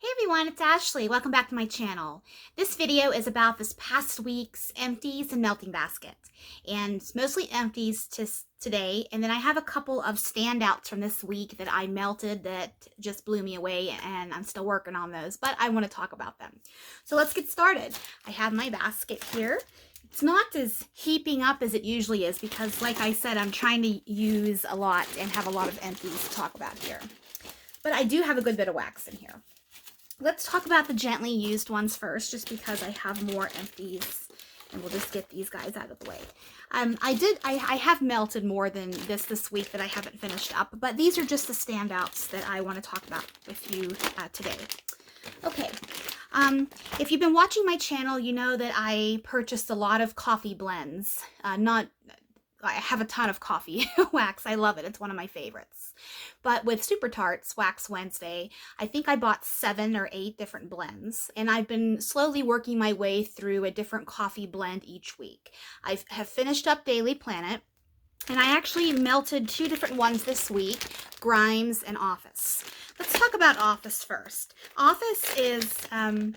Hey everyone, it's Ashley. Welcome back to my channel. This video is about this past week's empties and melting basket. And it's mostly empties today. And then I have a couple of standouts from this week that I melted that just blew me away, and I'm still working on those, but I want to talk about them. So let's get started. I have my basket here. It's not as heaping up as it usually is because, like I said, I'm trying to use a lot and have a lot of empties to talk about here. But I do have a good bit of wax in here. Let's talk about the gently used ones first, just because I have more empties, and we'll just get these guys out of the way. I have melted more than this week that I haven't finished up, but these are just the standouts that I want to talk about with you today. Okay, if you've been watching my channel, you know that I purchased a lot of coffee blends. I have a ton of coffee wax. I love it. It's one of my favorites. But with Super Tarts Wax Wednesday, I think I bought 7 or 8 different blends, and I've been slowly working my way through a different coffee blend each week. I have finished up Daily Planet, and I actually melted 2 different ones this week, Grimes and Office. Let's talk about Office first. Office is, I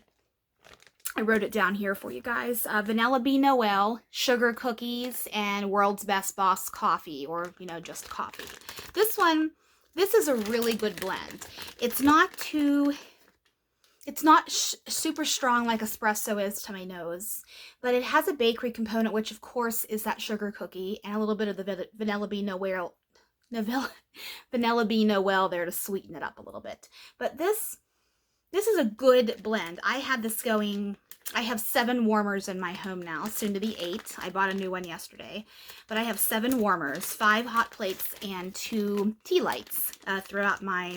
wrote it down here for you guys. Vanilla Bean Noel, Sugar Cookies, and World's Best Boss Coffee, or, just coffee. This is a really good blend. It's not super strong like espresso is to my nose, but it has a bakery component, which of course is that sugar cookie, and a little bit of the Vanilla Bean Noel, Vanilla Bean Noel there to sweeten it up a little bit. But this is a good blend. I had this going. I have 7 warmers in my home now, soon to be 8. I bought a new one yesterday. But I have 7 warmers, 5 hot plates, and 2 tea lights throughout my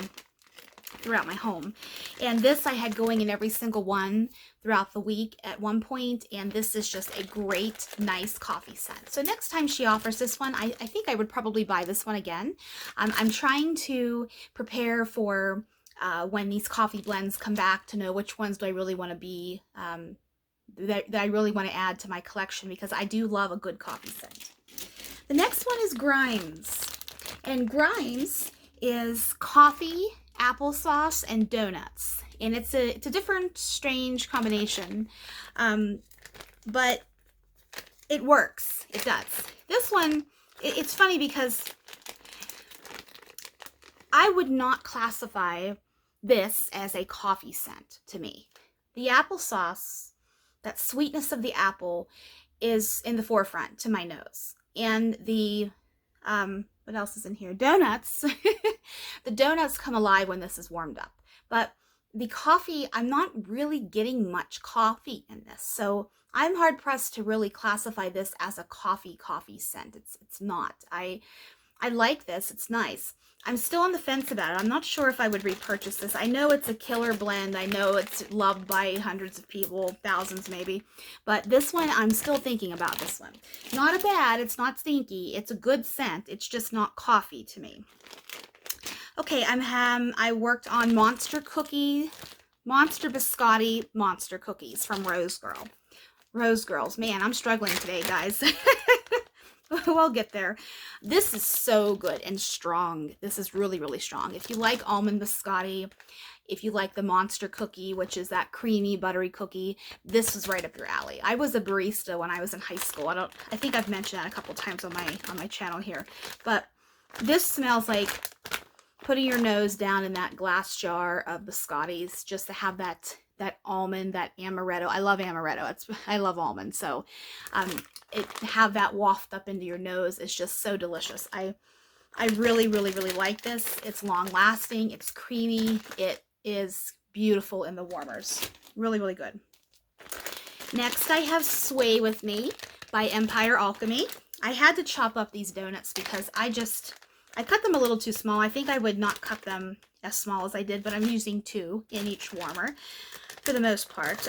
home. And this I had going in every single one throughout the week at one point, and this is just a great, nice coffee scent. So next time she offers this one, I think I would probably buy this one again. I'm trying to prepare for when these coffee blends come back to know which ones do I really want to be, that I really want to add to my collection, because I do love a good coffee scent. The next one is Grimes. And Grimes is coffee, applesauce, and donuts. And it's a different, strange combination, but it works. It does. This one, it's funny because I would not classify this as a coffee scent to me. The applesauce, that sweetness of the apple, is in the forefront to my nose. And the, what else is in here? Donuts. The donuts come alive when this is warmed up. But the coffee, I'm not really getting much coffee in this. So I'm hard pressed to really classify this as a coffee scent. It's not. I like this. It's nice. I'm still on the fence about it. I'm not sure if I would repurchase this. I know it's a killer blend. I know it's loved by hundreds of people, thousands maybe. But this one, I'm still thinking about this one. Not a bad, it's not stinky. It's a good scent. It's just not coffee to me. Okay, I worked on Monster Biscotti Monster Cookies from Rose Girl. Rose Girls. Man, I'm struggling today, guys. We'll get there. This is so good and strong. This is really, really strong. If you like almond biscotti, if you like the monster cookie, which is that creamy, buttery cookie, this is right up your alley. I was a barista when I was in high school. I think I've mentioned that a couple times on my channel here. But this smells like putting your nose down in that glass jar of biscottis, just to have that almond, that amaretto. I love amaretto. I love almond. So have that waft up into your nose is just so delicious. I really, really, really like this. It's long lasting. It's creamy. It is beautiful in the warmers. Really, really good. Next, I have Sway With Me by Empire Alchemy. I had to chop up these donuts because I cut them a little too small. I think I would not cut them as small as I did, but I'm using 2 in each warmer for the most part.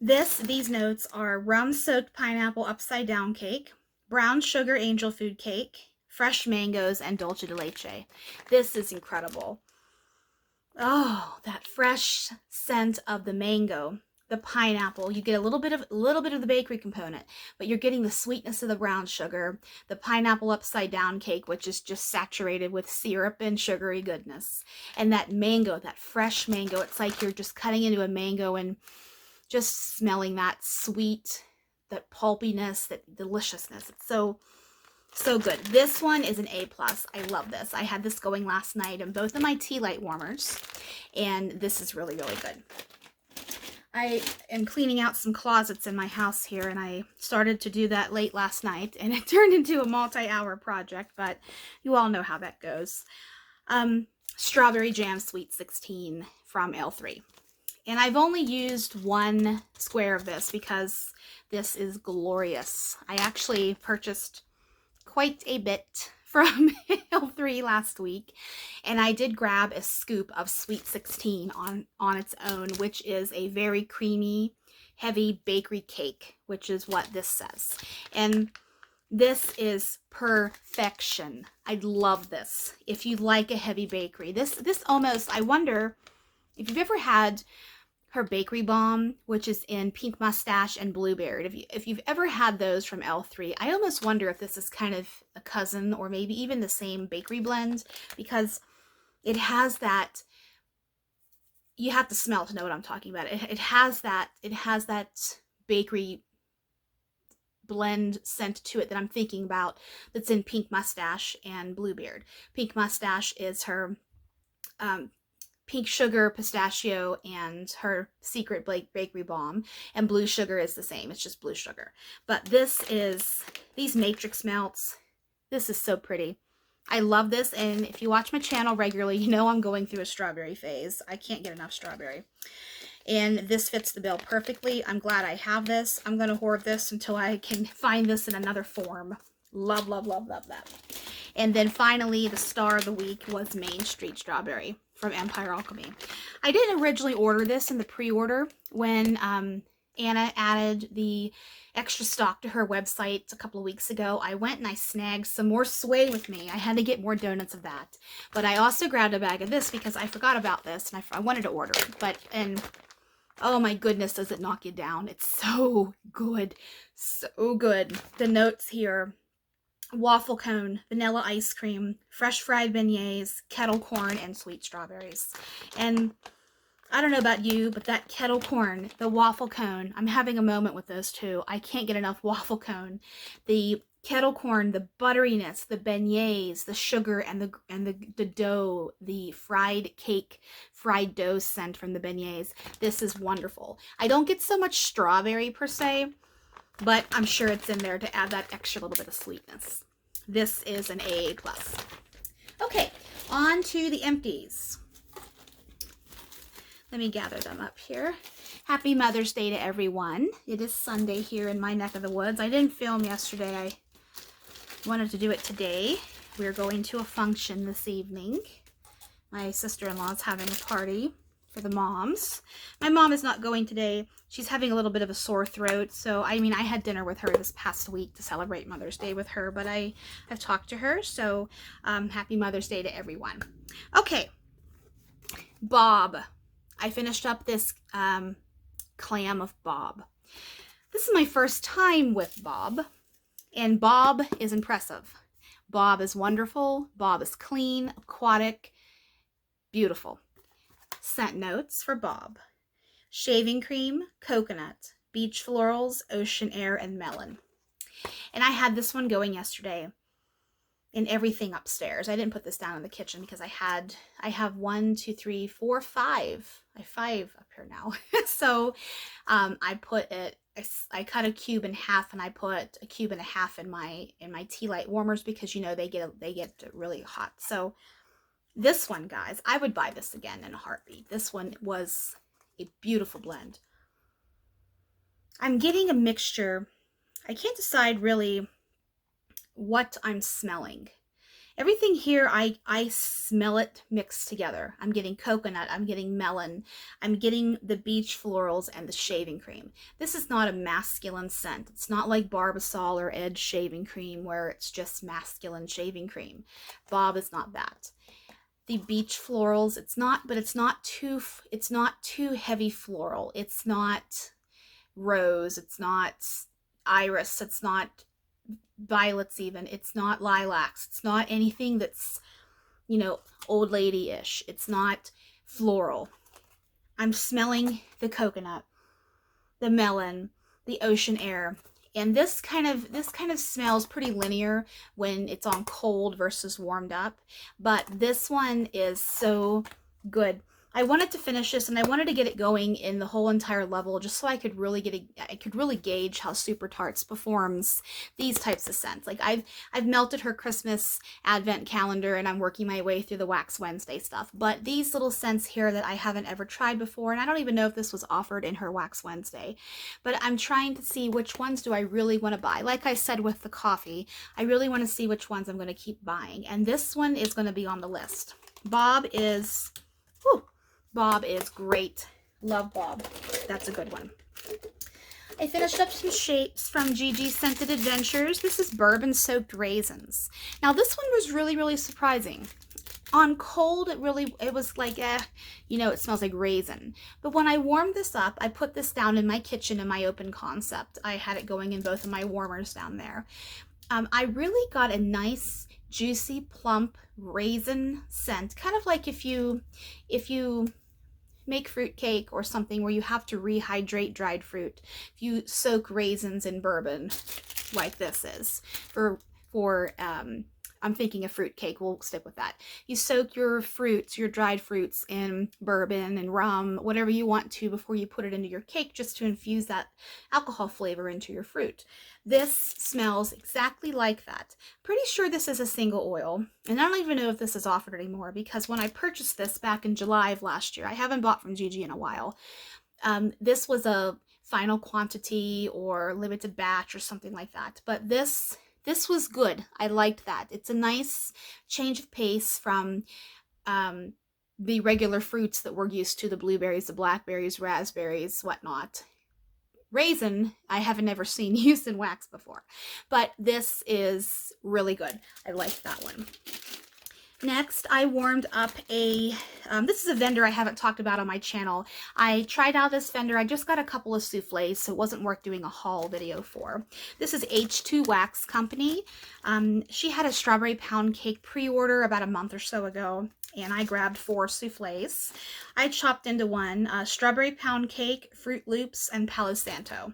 These notes are rum-soaked pineapple upside-down cake, brown sugar angel food cake, fresh mangoes, and dulce de leche. This is incredible. Oh, that fresh scent of the mango, the pineapple. You get a little bit of the bakery component, but you're getting the sweetness of the brown sugar, the pineapple upside down cake, which is just saturated with syrup and sugary goodness, and that mango, that fresh mango. It's like you're just cutting into a mango and just smelling that sweet, that pulpiness, that deliciousness. It's so good. This one is an A+. I love this. I had this going last night in both of my tea light warmers, and this is really, really good. I am cleaning out some closets in my house here, and I started to do that late last night, and it turned into a multi-hour project, but you all know how that goes. Strawberry Jam Sweet 16 from L3. And I've only used one square of this because this is glorious. I actually purchased quite a bit from L3 last week, and I did grab a scoop of Sweet 16 on its own, which is a very creamy, heavy bakery cake, which is what this says. And this is perfection. I love this. If you like a heavy bakery, this almost, I wonder if you've ever had her bakery bomb, which is in pink mustache and blueberry. If you've ever had those from L3, I almost wonder if this is kind of a cousin or maybe even the same bakery blend, because it has that, you have to smell to know what I'm talking about. It has that bakery blend scent to it that I'm thinking about, that's in pink mustache and blueberry. Pink mustache is her pink sugar, pistachio, and her secret bakery bomb, and blue sugar is the same. It's just blue sugar. But these matrix melts, this is so pretty. I love this, and if you watch my channel regularly, you know I'm going through a strawberry phase. I can't get enough strawberry. And this fits the bill perfectly. I'm glad I have this. I'm going to hoard this until I can find this in another form. Love, love, love, love that. And then finally, the star of the week was Main Street Strawberry from Empire Alchemy. I didn't originally order this in the pre-order when Anna added the extra stock to her website a couple of weeks ago. I went and I snagged some more Sway with me. I had to get more donuts of that. But I also grabbed a bag of this because I forgot about this and I wanted to order it. And oh my goodness, does it knock you down. It's so good. So good. The notes here: waffle cone, vanilla ice cream, fresh fried beignets, kettle corn, and sweet strawberries. And I don't know about you, but that kettle corn, the waffle cone, I'm having a moment with those two. I can't get enough waffle cone. The kettle corn, the butteriness, the beignets, the sugar, and the dough, the fried cake, fried dough scent from the beignets. This is wonderful. I don't get so much strawberry per se, but I'm sure it's in there to add that extra little bit of sweetness. This is an AA+. Okay, on to the empties. Let me gather them up here. Happy Mother's Day to everyone. It is Sunday here in my neck of the woods. I didn't film yesterday. I wanted to do it today. We're going to a function this evening. My sister-in-law is having a party for the moms. My mom is not going today. She's having a little bit of a sore throat. So, I mean, I had dinner with her this past week to celebrate Mother's Day with her, but I've talked to her. So, happy Mother's Day to everyone. Okay. Bob. I finished up this clam of Bob. This is my first time with Bob, and Bob is impressive. Bob is wonderful. Bob is clean, aquatic, beautiful. Scent notes for Bob: shaving cream, coconut, beach florals, ocean air, and melon. And I had this one going yesterday in everything upstairs. I didn't put this down in the kitchen because I have 1, 2, 3, 4, 5. I have 5 up here now. So I put it, I cut a cube in half, and I put a cube and a half in my tea light warmers because, you know, they get really hot. So this one, guys, I would buy this again in a heartbeat. This one was a beautiful blend. I'm getting a mixture. I can't decide really what I'm smelling. Everything here, I smell it mixed together. I'm getting coconut, I'm getting melon, I'm getting the beach florals and the shaving cream. This is not a masculine scent. It's not like Barbasol or Edge shaving cream where it's just masculine shaving cream. Bob is not that. the beach florals. It's not, but it's not too heavy floral. It's not rose, it's not iris, it's not violets even, it's not lilacs, it's not anything that's, you know, old lady-ish. It's not floral. I'm smelling the coconut, the melon, the ocean air. And this kind of smells pretty linear when it's on cold versus warmed up, but this one is so good. I wanted to finish this, and I wanted to get it going in the whole entire level just so I could really gauge how Super Tarts performs these types of scents. Like I've melted her Christmas advent calendar, and I'm working my way through the Wax Wednesday stuff. But these little scents here that I haven't ever tried before, and I don't even know if this was offered in her Wax Wednesday, but I'm trying to see which ones do I really want to buy. Like I said with the coffee, I really want to see which ones I'm going to keep buying, and this one is going to be on the list. Bob is great. Love Bob. That's a good one. I finished up some shapes from Gigi's Scented Adventures. This is bourbon soaked raisins. Now this one was really, really surprising. On cold, it was like, you know, it smells like raisin. But when I warmed this up, I put this down in my kitchen in my open concept. I had it going in both of my warmers down there. I really got a nice, juicy, plump raisin scent. Kind of like if you make fruit cake or something where you have to rehydrate dried fruit. If you soak raisins in bourbon, like this is, I'm thinking a fruit cake, we'll stick with that. You soak your fruits, your dried fruits, in bourbon and rum, whatever you want to, before you put it into your cake, just to infuse that alcohol flavor into your fruit. This smells exactly like that. Pretty sure this is a single oil, and I don't even know if this is offered anymore, because when I purchased this back in July of last year, I haven't bought from Gigi in a while, this was a final quantity or limited batch or something like that, but this was good. I liked that. It's a nice change of pace from the regular fruits that we're used to, the blueberries, the blackberries, raspberries, whatnot. Raisin, I haven't ever seen used in wax before, but this is really good. I like that one. Next, I warmed up this is a vendor I haven't talked about on my channel. I tried out this vendor. I just got a couple of souffles, so it wasn't worth doing a haul video for. This is H2 Wax Company. She had a strawberry pound cake pre-order about a month or so ago, and I grabbed 4 souffles. I chopped into one strawberry pound cake, Fruit Loops, and Palo Santo.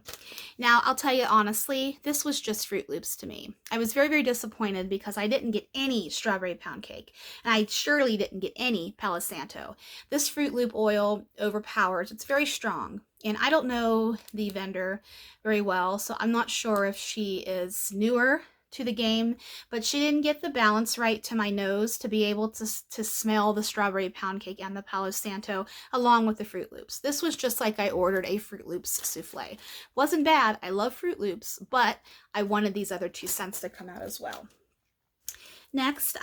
Now, I'll tell you honestly, this was just Fruit Loops to me. I was very, very disappointed because I didn't get any strawberry pound cake, and I surely didn't get any Palo Santo. This Fruit Loop oil overpowers. It's very strong, and I don't know the vendor very well, so I'm not sure if she is newer to the game, but she didn't get the balance right to my nose to be able to smell the strawberry pound cake and the Palo Santo along with the Fruit Loops. This was just like I ordered a Fruit Loops souffle. Wasn't bad. I love Fruit Loops, but I wanted these other 2 scents to come out as well. Next,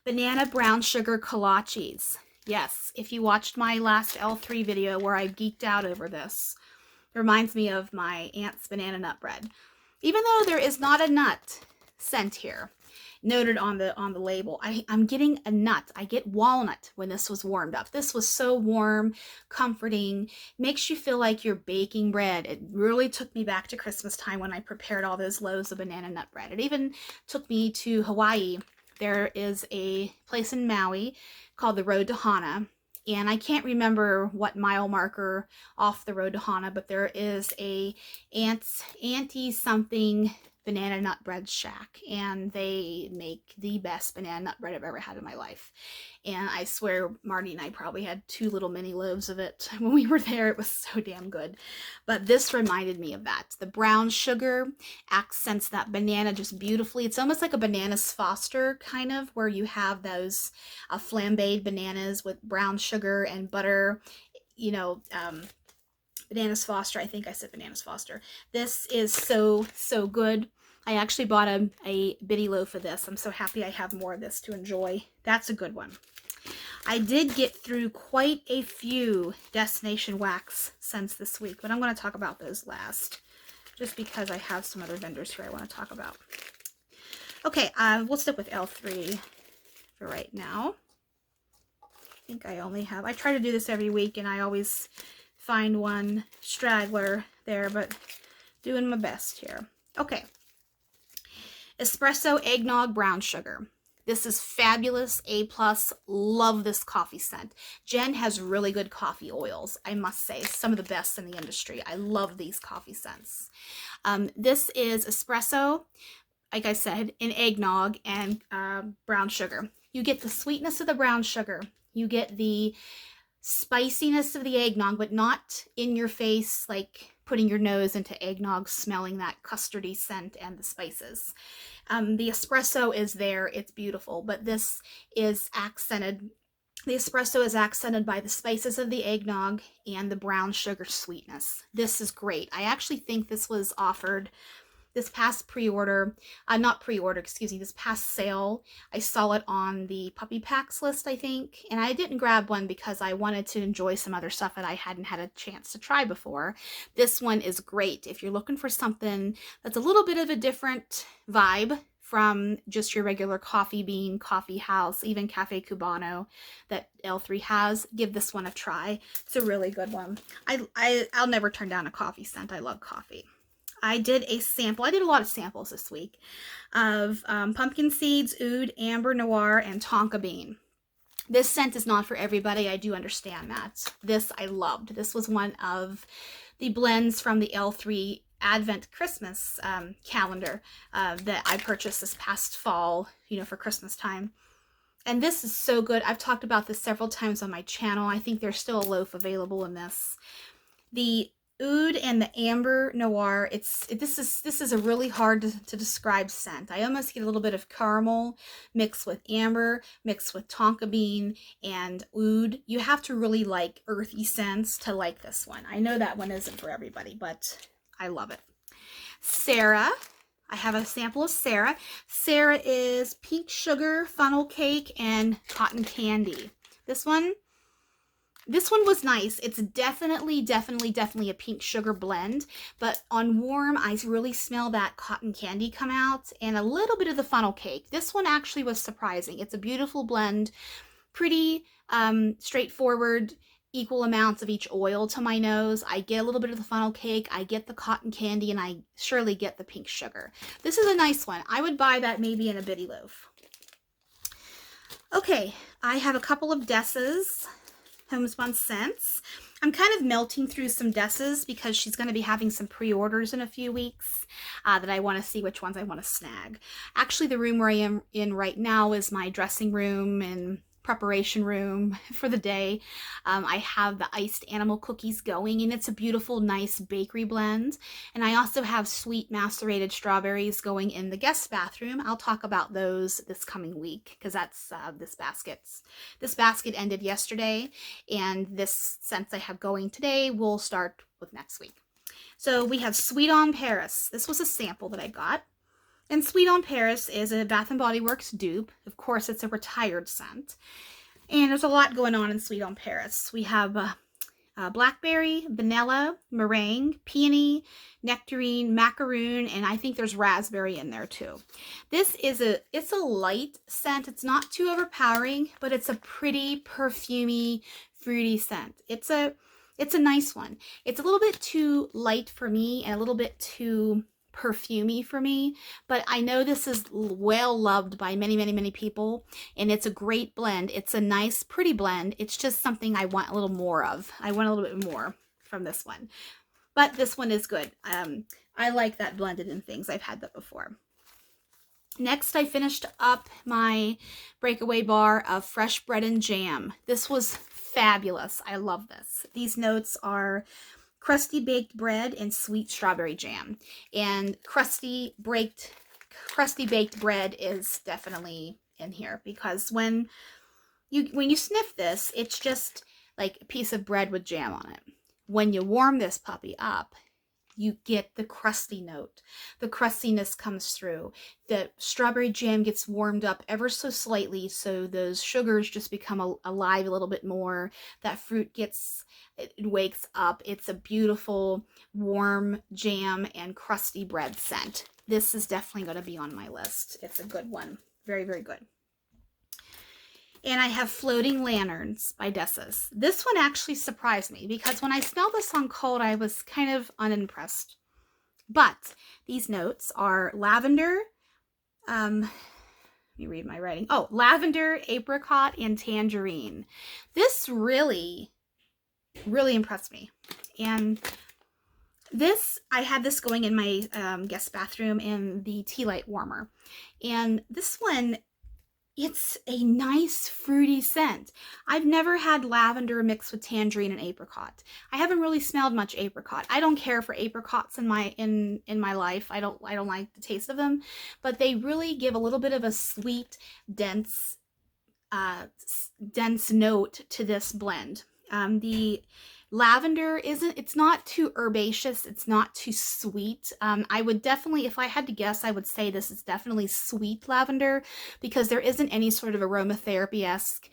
banana brown sugar kolaches. Yes, if you watched my last L3 video where I geeked out over this, it reminds me of my aunt's banana nut bread. Even though there is not a nut scent here noted on the label, I'm getting a nut. I get walnut when this was warmed up. This was so warm, comforting, makes you feel like you're baking bread. It really took me back to Christmas time when I prepared all those loaves of banana nut bread. It even took me to Hawaii. There is a place in Maui called the Road to Hana, and I can't remember what mile marker off the Road to Hana, but there is a Auntie something banana nut bread shack, and they make the best banana nut bread I've ever had in my life. And I swear Marty and I probably had 2 little mini loaves of it when we were there. It was so damn good. But this reminded me of that. The brown sugar accents that banana just beautifully. It's almost like a bananas Foster kind of, where you have those flambéed bananas with brown sugar and butter, you know, Bananas Foster. I think I said Bananas Foster. This is so, so good. I actually bought a bitty loaf of this. I'm so happy I have more of this to enjoy. That's a good one. I did get through quite a few Destination Wax scents this week, but I'm going to talk about those last, just because I have some other vendors here I want to talk about. Okay, we'll stick with L3 for right now. I think I only have, I try to do this every week and I always find one straggler there, but doing my best here. Okay. Espresso Eggnog Brown Sugar. This is fabulous, A+, love this coffee scent. Jen has really good coffee oils, I must say, some of the best in the industry. I love these coffee scents. This is espresso, like I said, in eggnog and brown sugar. You get the sweetness of the brown sugar. You get the spiciness of the eggnog, but not in your face, like putting your nose into eggnog, smelling that custardy scent and the spices. The espresso is there, it's beautiful, but this is accented. The espresso is accented by the spices of the eggnog and the brown sugar sweetness. This is great. I actually think this was offered this past pre-order, this past sale. I saw it on the puppy packs list, I think, and I didn't grab one because I wanted to enjoy some other stuff that I hadn't had a chance to try before. This one is great if you're looking for something that's a little bit of a different vibe from just your regular coffee bean, coffee house, even Cafe Cubano that L3 has. Give this one a try. It's a really good one. I'll never turn down a coffee scent. I love coffee. I did a sample. I did a lot of samples this week of pumpkin seeds, oud, amber noir, and tonka bean. This scent is not for everybody. I do understand that. This I loved. This was one of the blends from the L3 Advent Christmas calendar that I purchased this past fall, for Christmas time. And this is so good. I've talked about this several times on my channel. I think there's still a loaf available in this. The oud and the amber noir, this is a really hard to describe scent. I almost get a little bit of caramel mixed with amber, mixed with tonka bean and oud. You have to really like earthy scents to like this one. I know that one isn't for everybody, but I love it. Sarah, I have a sample of Sarah. Sarah is pink sugar, funnel cake, and cotton candy. This one was nice. It's definitely a pink sugar blend, but on warm, I really smell that cotton candy come out and a little bit of the funnel cake. This one actually was surprising. It's a beautiful blend, pretty straightforward, equal amounts of each oil to my nose. I get a little bit of the funnel cake, I get the cotton candy, and I surely get the pink sugar. This is a nice one. I would buy that maybe in a bitty loaf. Okay, I have a couple of Dessa's homespun scents. I'm kind of melting through some Dessa's because she's going to be having some pre-orders in a few weeks that I want to see which ones I want to snag. Actually, the room where I am in right now is my dressing room and preparation room for the day. I have the iced animal cookies going, and it's a beautiful, nice bakery blend. And I also have sweet macerated strawberries going in the guest bathroom. I'll talk about those this coming week because that's this basket ended yesterday, and this scents I have going today will start with next week. So we have Sweet on Paris. This was a sample that I got. And Sweet on Paris is a Bath & Body Works dupe. Of course, it's a retired scent. And there's a lot going on in Sweet on Paris. We have blackberry, vanilla, meringue, peony, nectarine, macaroon, and I think there's raspberry in there too. This is it's a light scent. It's not too overpowering, but it's a pretty perfumey, fruity scent. It's a nice one. It's a little bit too light for me and a little bit too perfumey for me, but I know this is well loved by many people, and it's a great blend. It's a nice, pretty blend. It's just something I want a little more of. I want a little bit more from this one, but this one is good. I like that blended in things. I've had that before. Next, I finished up my breakaway bar of fresh bread and jam. This was fabulous. I love this. These notes are crusty baked bread and sweet strawberry jam. And crusty baked bread is definitely in here because when you sniff this, it's just like a piece of bread with jam on it. When you warm this puppy up, you get the crusty note. The crustiness comes through. The strawberry jam gets warmed up ever so slightly, so those sugars just become alive a little bit more. That fruit it wakes up. It's a beautiful, warm jam and crusty bread scent. This is definitely going to be on my list. It's a good one. Very good. And I have Floating Lanterns by Dessus. This one actually surprised me because when I smelled this on cold, I was kind of unimpressed. But these notes are lavender, let me read my writing. Oh, lavender, apricot, and tangerine. This really impressed me. And this, I had this going in my guest bathroom in the tea light warmer. And this one, it's a nice fruity scent. I've never had lavender mixed with tangerine and apricot. I haven't really smelled much apricot. I don't care for apricots in my life. I don't like the taste of them, but they really give a little bit of a sweet, dense note to this blend. The lavender it's not too herbaceous, it's not too sweet. I would definitely, if I had to guess, I would say this is definitely sweet lavender because there isn't any sort of aromatherapy-esque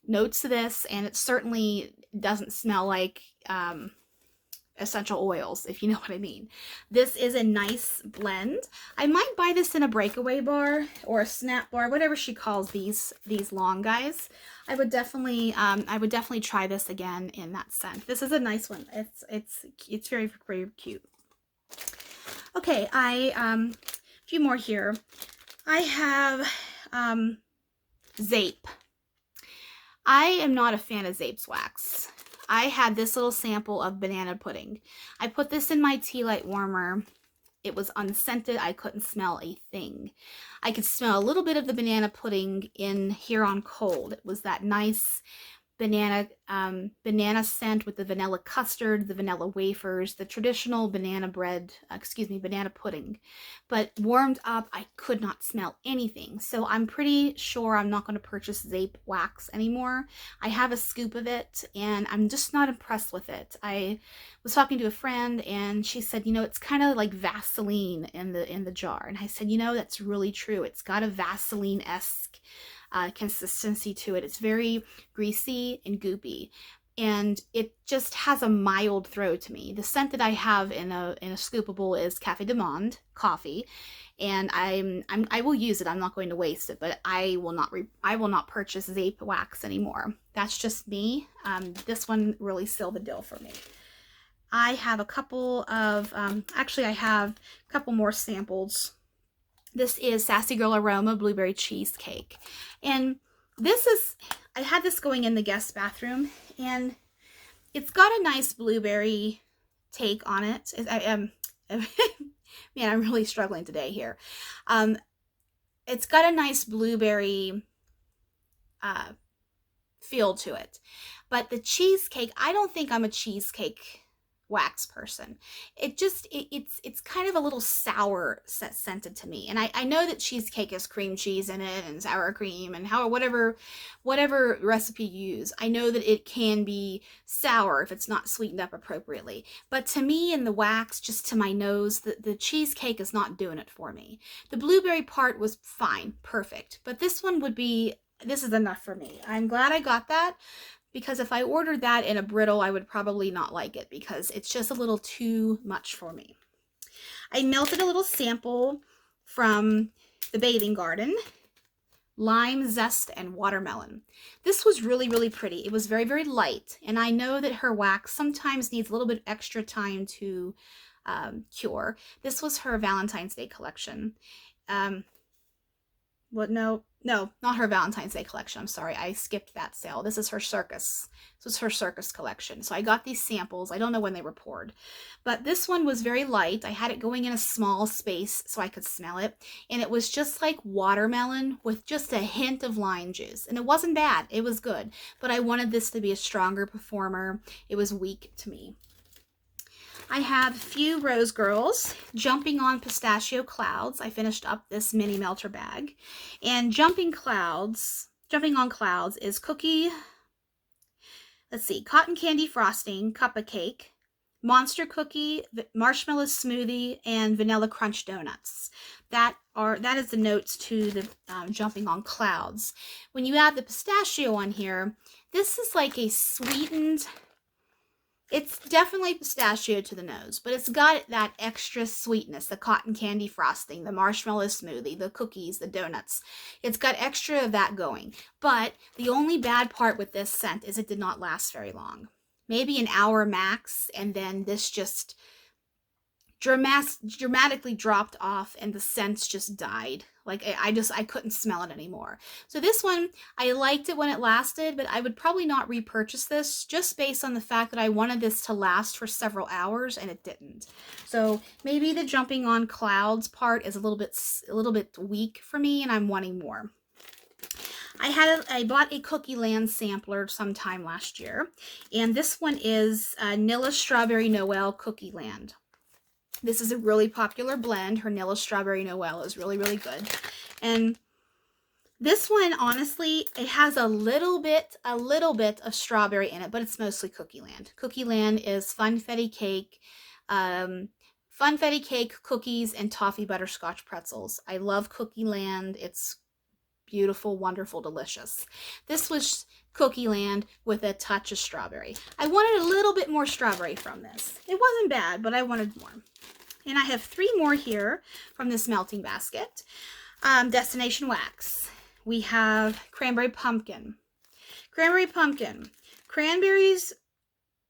notes to this, and it certainly doesn't smell like essential oils, if you know what I mean. This is a nice blend. I might buy this in a breakaway bar or a snap bar, whatever she calls these long guys. I would definitely try this again in that scent. This is a nice one. It's very, very cute. Okay, a few more here. I have Zape. I am not a fan of Zape's wax. I had this little sample of banana pudding. I put this in my tea light warmer. It was unscented. I couldn't smell a thing. I could smell a little bit of the banana pudding in here on cold. It was that nice banana scent with the vanilla custard, the vanilla wafers, the traditional banana pudding. But warmed up, I could not smell anything. So I'm pretty sure I'm not going to purchase Zape wax anymore. I have a scoop of it and I'm just not impressed with it. I was talking to a friend and she said, you know, it's kind of like Vaseline in the jar. And I said, you know, that's really true. It's got a Vaseline-esque consistency to it. It's very greasy and goopy, and it just has a mild throw to me. The scent that I have in a scoopable is Café de Monde coffee, and I will use it. I'm not going to waste it, but I will not purchase Zape wax anymore. That's just me. This one really sealed the deal for me. I have a couple of actually I have a couple more samples. This is Sassy Girl Aroma Blueberry Cheesecake. And this is, I had this going in the guest bathroom, and it's got a nice blueberry take on it. Man, I'm really struggling today here. It's got a nice blueberry feel to it. But the cheesecake, I don't think I'm a cheesecake wax person. It's kind of a little sour scented to me, and I know that cheesecake has cream cheese in it and sour cream and whatever recipe you use. I know that it can be sour if it's not sweetened up appropriately, but to me, in the wax, just to my nose, the cheesecake is not doing it for me. The blueberry part was fine, perfect, but this is enough for me. I'm glad I got that, because if I ordered that in a brittle, I would probably not like it because it's just a little too much for me. I melted a little sample from the Bathing Garden, lime zest and watermelon. This was really, really pretty. It was very, very light, and I know that her wax sometimes needs a little bit extra time to cure. This was her Valentine's Day collection. No, not her Valentine's Day collection. I'm sorry, I skipped that sale. This is her circus. This was her circus collection. So I got these samples. I don't know when they were poured, but this one was very light. I had it going in a small space so I could smell it, and it was just like watermelon with just a hint of lime juice, and it wasn't bad. It was good, but I wanted this to be a stronger performer. It was weak to me. I have a few Rose Girls, Jumping on Pistachio Clouds. I finished up this mini melter bag. And Jumping on Clouds is cotton candy frosting, cup of cake, monster cookie, marshmallow smoothie, and vanilla crunch donuts. That is the notes to the Jumping on Clouds. When you add the pistachio on here, this is like a sweetened, It's definitely pistachio to the nose, but it's got that extra sweetness, the cotton candy frosting, the marshmallow smoothie, the cookies, the donuts. It's got extra of that going. But the only bad part with this scent is it did not last very long. Maybe an hour max, and then this just dramatically dropped off and the scents just died. Like I couldn't smell it anymore. So this one, I liked it when it lasted, but I would probably not repurchase this just based on the fact that I wanted this to last for several hours and it didn't. So maybe the jumping on clouds part is a little bit weak for me and I'm wanting more. I bought a Cookie Land sampler sometime last year, and this one is Nilla Strawberry Noel Cookie Land. This is a really popular blend. Her Nilla Strawberry Noel is really, really good. And this one, honestly, it has a little bit of strawberry in it, but it's mostly Cookie Land. Cookie Land is funfetti cake, cookies, and toffee butterscotch pretzels. I love Cookie Land. It's beautiful, wonderful, delicious. This was Cookie Land with a touch of strawberry. I wanted a little bit more strawberry from this. It wasn't bad, but I wanted more. And I have 3 more here from this melting basket. Destination Wax. We have Cranberry Pumpkin. Cranberry Pumpkin. Cranberries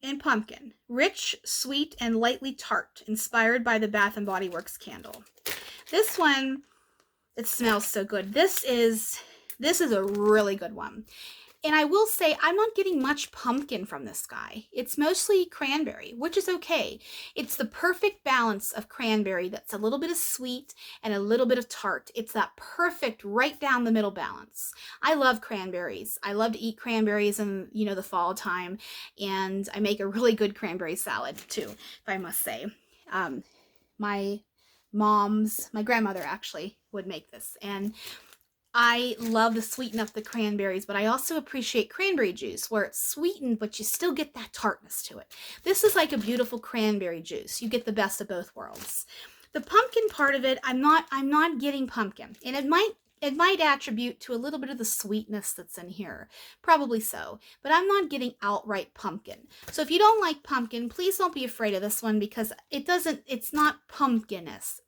and pumpkin. Rich, sweet, and lightly tart. Inspired by the Bath & Body Works candle. This one, it smells so good. This is a really good one. And I will say, I'm not getting much pumpkin from this guy. It's mostly cranberry, which is okay. It's the perfect balance of cranberry that's a little bit of sweet and a little bit of tart. It's that perfect right down the middle balance. I love cranberries. I love to eat cranberries in, the fall time. And I make a really good cranberry salad too, if I must say. My grandmother actually would make this. And I love to sweeten up the cranberries, but I also appreciate cranberry juice where it's sweetened, but you still get that tartness to it. This is like a beautiful cranberry juice. You get the best of both worlds. The pumpkin part of it, I'm not getting pumpkin, and it might attribute to a little bit of the sweetness that's in here. Probably so. But I'm not getting outright pumpkin. So if you don't like pumpkin, please don't be afraid of this one because it's not pumpkin-esque.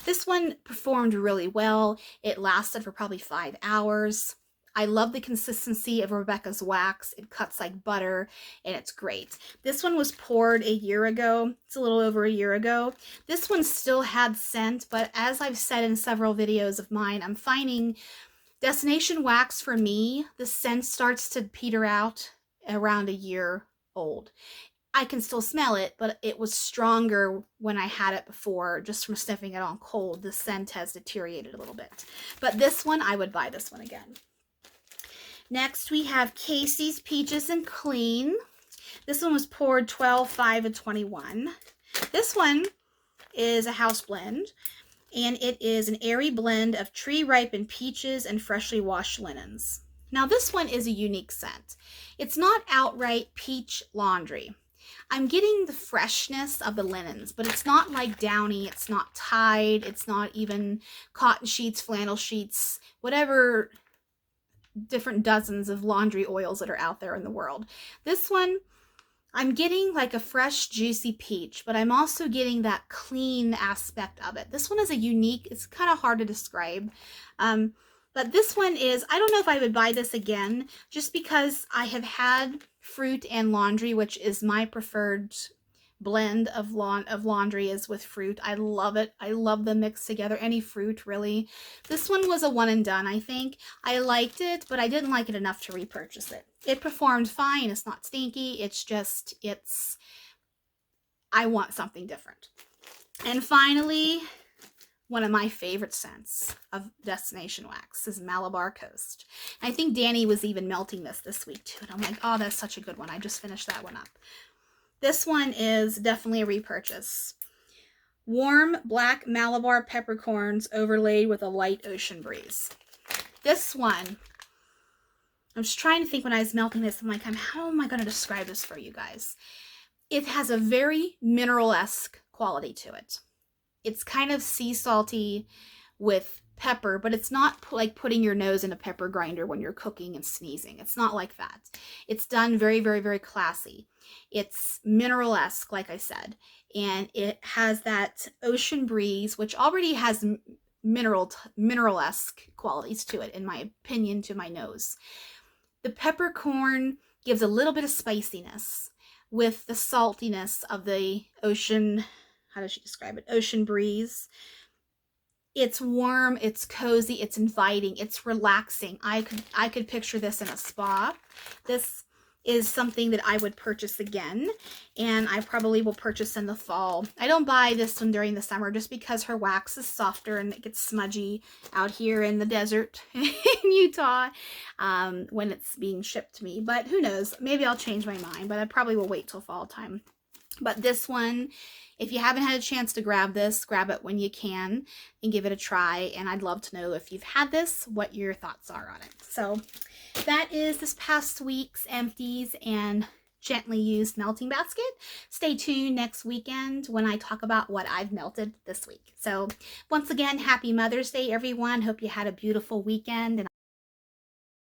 This one performed really well. It lasted for probably 5 hours. I love the consistency of Rebecca's wax. It cuts like butter, and it's great. This one was poured a year ago. It's a little over a year ago. This one still had scent, but as I've said in several videos of mine, I'm finding Destination Wax, for me, the scent starts to peter out around a year old. I can still smell it, but it was stronger when I had it before, just from sniffing it on cold. The scent has deteriorated a little bit. But this one, I would buy this one again. Next, we have Casey's Peaches and Clean. This one was poured 12, 5, and 21. This one is a house blend, and it is an airy blend of tree-ripened peaches and freshly washed linens. Now, this one is a unique scent. It's not outright peach laundry. I'm getting the freshness of the linens, but it's not like downy, it's not Tide, it's not even cotton sheets, flannel sheets, whatever different dozens of laundry oils that are out there in the world. This one, I'm getting like a fresh, juicy peach, but I'm also getting that clean aspect of it. This one is a unique, it's kind of hard to describe. But this one is, I don't know if I would buy this again, just because I have had fruit and laundry, which is my preferred blend of laundry is with fruit. I love it. I love them mixed together. Any fruit, really. This one was a one and done, I think. I liked it, but I didn't like it enough to repurchase it. It performed fine. It's not stinky. It's just, I want something different. And finally, one of my favorite scents of Destination Wax is Malabar Coast. I think Danny was even melting this week too. And I'm like, oh, that's such a good one. I just finished that one up. This one is definitely a repurchase. Warm black Malabar peppercorns overlaid with a light ocean breeze. This one, I'm just trying to think when I was melting this, I'm like, how am I going to describe this for you guys? It has a very mineral-esque quality to it. It's kind of sea salty, with pepper, but it's not like putting your nose in a pepper grinder when you're cooking and sneezing. It's not like that. It's done very, very, very classy. It's mineral-esque, like I said, and it has that ocean breeze, which already has mineral-esque qualities to it, in my opinion, to my nose. The peppercorn gives a little bit of spiciness with the saltiness of the ocean, how does she describe it? Ocean breeze. It's warm, it's cozy, it's inviting, it's relaxing. I could picture this in a spa. This is something that I would purchase again, and I probably will purchase in the fall. I don't buy this one during the summer just because her wax is softer and it gets smudgy out here in the desert in Utah when it's being shipped to me. But who knows? Maybe I'll change my mind, but I probably will wait till fall time. But this one, if you haven't had a chance to grab this, grab it when you can and give it a try. And I'd love to know, if you've had this, what your thoughts are on it. So that is this past week's Empties and Gently Used melting basket. Stay tuned next weekend when I talk about what I've melted this week. So once again, happy Mother's Day, everyone. Hope you had a beautiful weekend. And